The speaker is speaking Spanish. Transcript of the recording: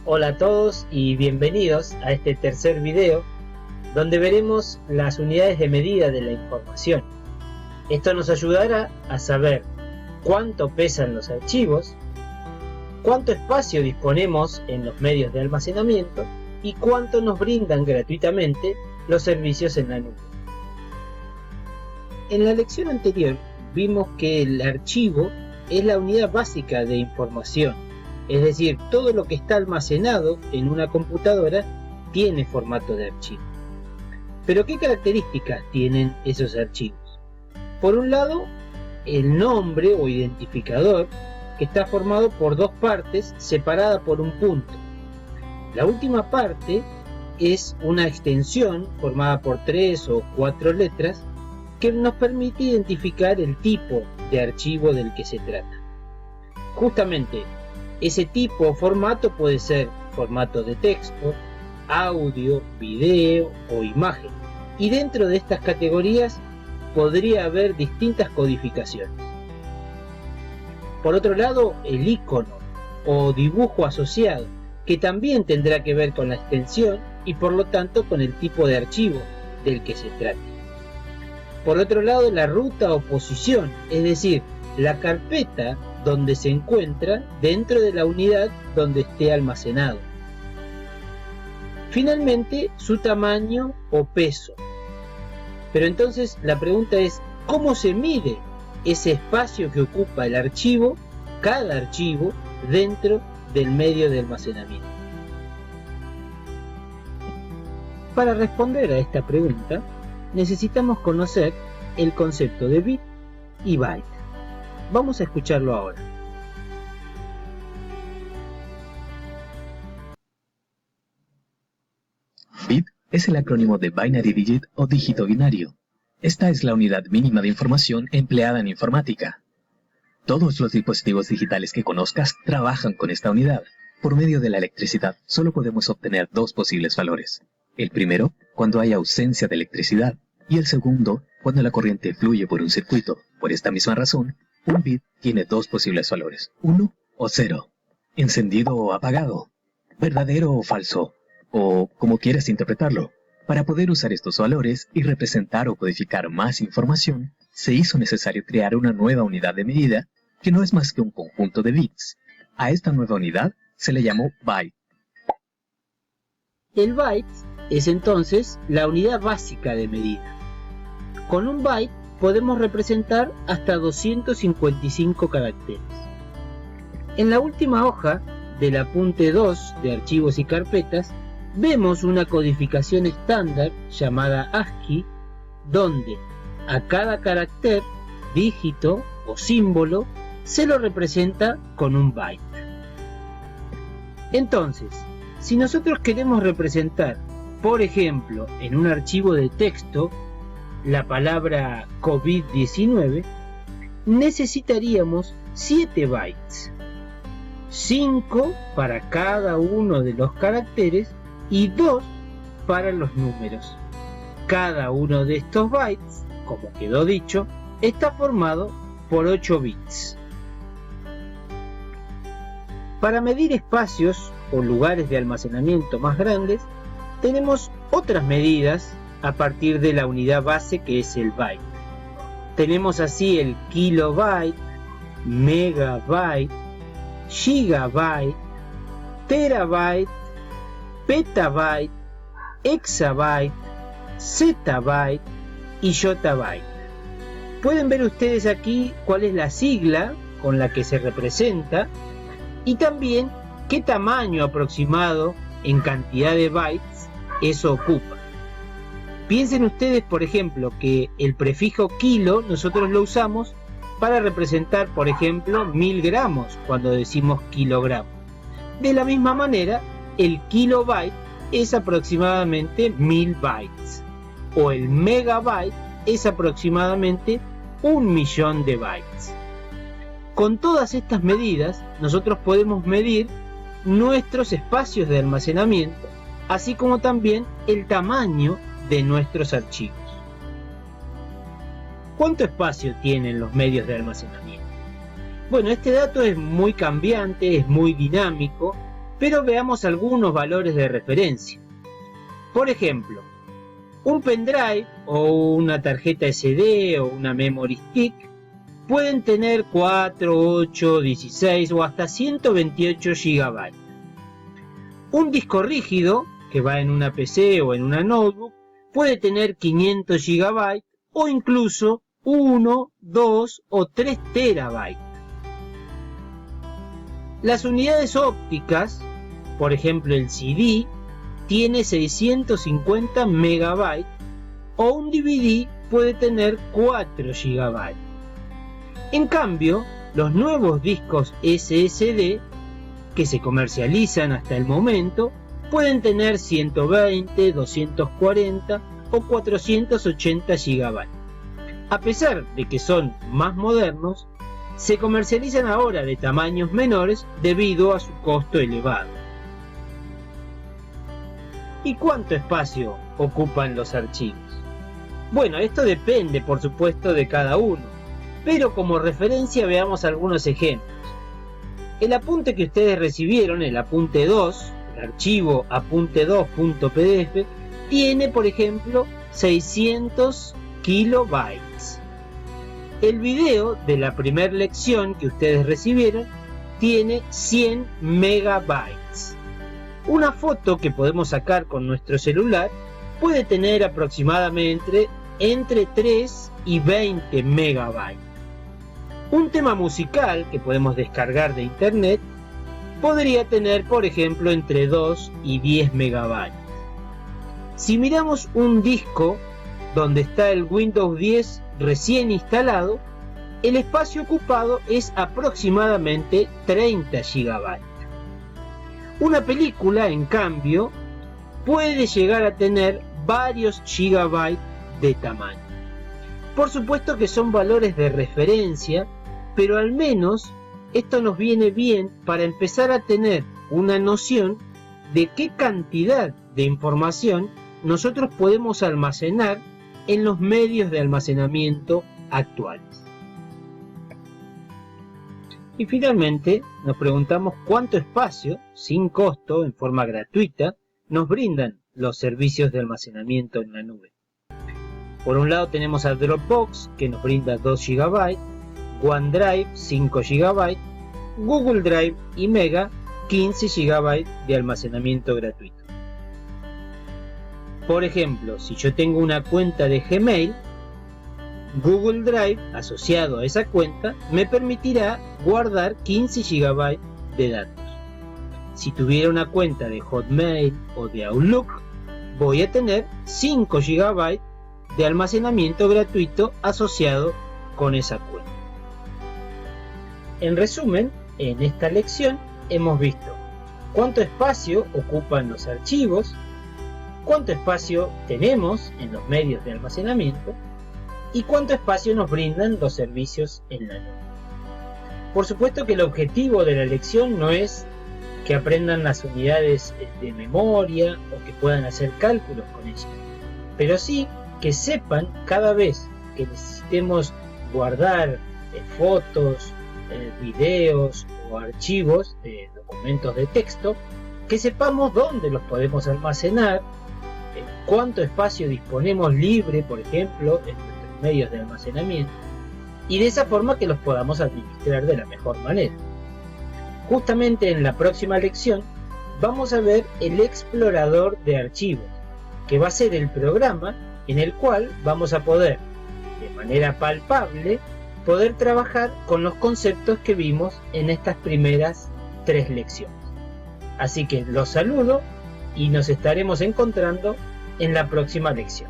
Hola a todos y bienvenidos a este tercer video donde veremos las unidades de medida de la información. Esto nos ayudará a saber cuánto pesan los archivos, cuánto espacio disponemos en los medios de almacenamiento y cuánto nos brindan gratuitamente los servicios en la nube. En la lección anterior vimos que el archivo es la unidad básica de información. Es decir, todo lo que está almacenado en una computadora tiene formato de archivo. Pero ¿qué características tienen esos archivos? Por un lado, el nombre o identificador, que está formado por dos partes separadas por un punto. La última parte es una extensión formada por 3 o 4 letras que nos permite identificar el tipo de archivo del que se trata. Justamente, ese tipo o formato puede ser formato de texto, audio, video o imagen. Y dentro de estas categorías podría haber distintas codificaciones. Por otro lado, el icono o dibujo asociado, que también tendrá que ver con la extensión y por lo tanto con el tipo de archivo del que se trate. Por otro lado, la ruta o posición, es decir, la carpeta donde se encuentra dentro de la unidad donde esté almacenado. Finalmente, su tamaño o peso. Pero entonces la pregunta es, ¿cómo se mide ese espacio que ocupa el archivo, cada archivo, dentro del medio de almacenamiento? Para responder a esta pregunta, necesitamos conocer el concepto de bit y byte. Vamos a escucharlo ahora. Bit es el acrónimo de Binary Digit o dígito binario. Esta es la unidad mínima de información empleada en informática. Todos los dispositivos digitales que conozcas trabajan con esta unidad. Por medio de la electricidad solo podemos obtener dos posibles valores. El primero, cuando hay ausencia de electricidad, y el segundo, cuando la corriente fluye por un circuito. Por esta misma razón, un bit tiene dos posibles valores, 1 o 0, encendido o apagado, verdadero o falso, o como quieras interpretarlo. Para poder usar estos valores y representar o codificar más información, se hizo necesario crear una nueva unidad de medida que no es más que un conjunto de bits. A esta nueva unidad se le llamó byte. El byte es entonces la unidad básica de medida. Con un byte podemos representar hasta 255 caracteres. En la última hoja del apunte 2 de archivos y carpetas, vemos una codificación estándar llamada ASCII, donde a cada carácter, dígito o símbolo se lo representa con un byte. Entonces, si nosotros queremos representar, por ejemplo, en un archivo de texto, la palabra COVID-19, necesitaríamos 7 bytes, 5 para cada uno de los caracteres y 2 para los números. Cada uno de estos bytes, como quedó dicho, está formado por 8 bits. Para medir espacios o lugares de almacenamiento más grandes, tenemos otras medidas a partir de la unidad base que es el byte. Tenemos así el kilobyte, megabyte, gigabyte, terabyte, petabyte, exabyte, zettabyte y yottabyte. Pueden ver ustedes aquí cuál es la sigla con la que se representa y también qué tamaño aproximado en cantidad de bytes eso ocupa. Piensen ustedes, por ejemplo, que el prefijo kilo nosotros lo usamos para representar, por ejemplo, 1000 gramos cuando decimos kilogramo. De la misma manera, el kilobyte es aproximadamente 1000 bytes, o el megabyte es aproximadamente 1.000.000 de bytes. Con todas estas medidas, nosotros podemos medir nuestros espacios de almacenamiento, así como también el tamaño de nuestros archivos. ¿Cuánto espacio tienen los medios de almacenamiento? Bueno, este dato es muy cambiante, es muy dinámico pero veamos algunos valores de referencia. Por ejemplo, un pendrive o una tarjeta SD o una memory stick pueden tener 4, 8, 16 o hasta 128 GB. Un disco rígido, que va en una PC o en una notebook, puede tener 500 GB o incluso 1, 2 o 3 TB. Las unidades ópticas, por ejemplo el CD, tiene 650 MB o un DVD puede tener 4 GB. En cambio, los nuevos discos SSD que se comercializan hasta el momento pueden tener 120, 240 o 480 GB. A pesar de que son más modernos, se comercializan ahora de tamaños menores debido a su costo elevado. ¿Y cuánto espacio ocupan los archivos? Bueno, esto depende, por supuesto, de cada uno, pero como referencia veamos algunos ejemplos. El apunte que ustedes recibieron, el apunte 2, el archivo apunte2.pdf, tiene, por ejemplo, 600 kilobytes. El video de la primera lección que ustedes recibieron tiene 100 megabytes. Una foto que podemos sacar con nuestro celular puede tener aproximadamente entre 3 y 20 megabytes. Un tema musical que podemos descargar de internet podría tener, por ejemplo, entre 2 y 10 megabytes. Si miramos un disco donde está el Windows 10 recién instalado, el espacio ocupado es aproximadamente 30 GB. Una película, en cambio, puede llegar a tener varios gigabytes de tamaño. Por supuesto que son valores de referencia, pero al menos esto nos viene bien para empezar a tener una noción de qué cantidad de información nosotros podemos almacenar en los medios de almacenamiento actuales. Y finalmente nos preguntamos cuánto espacio, sin costo, en forma gratuita, nos brindan los servicios de almacenamiento en la nube. Por un lado tenemos a Dropbox, que nos brinda 2 GB, OneDrive 5 GB, Google Drive y Mega 15 GB de almacenamiento gratuito. Por ejemplo, si yo tengo una cuenta de Gmail, Google Drive asociado a esa cuenta me permitirá guardar 15 GB de datos. Si tuviera una cuenta de Hotmail o de Outlook, voy a tener 5 GB de almacenamiento gratuito asociado con esa cuenta. En resumen, en esta lección hemos visto cuánto espacio ocupan los archivos, cuánto espacio tenemos en los medios de almacenamiento y cuánto espacio nos brindan los servicios en la nube. Por supuesto que el objetivo de la lección no es que aprendan las unidades de memoria o que puedan hacer cálculos con ellas, pero sí que sepan cada vez que necesitemos guardar fotos, videos o archivos de documentos de texto, que sepamos dónde los podemos almacenar, cuánto espacio disponemos libre, por ejemplo, en nuestros medios de almacenamiento, y de esa forma que los podamos administrar de la mejor manera. Justamente en la próxima lección vamos a ver el explorador de archivos, que va a ser el programa en el cual vamos a poder, de manera palpable, poder trabajar con los conceptos que vimos en estas primeras 3 lecciones. Así que los saludo y nos estaremos encontrando en la próxima lección.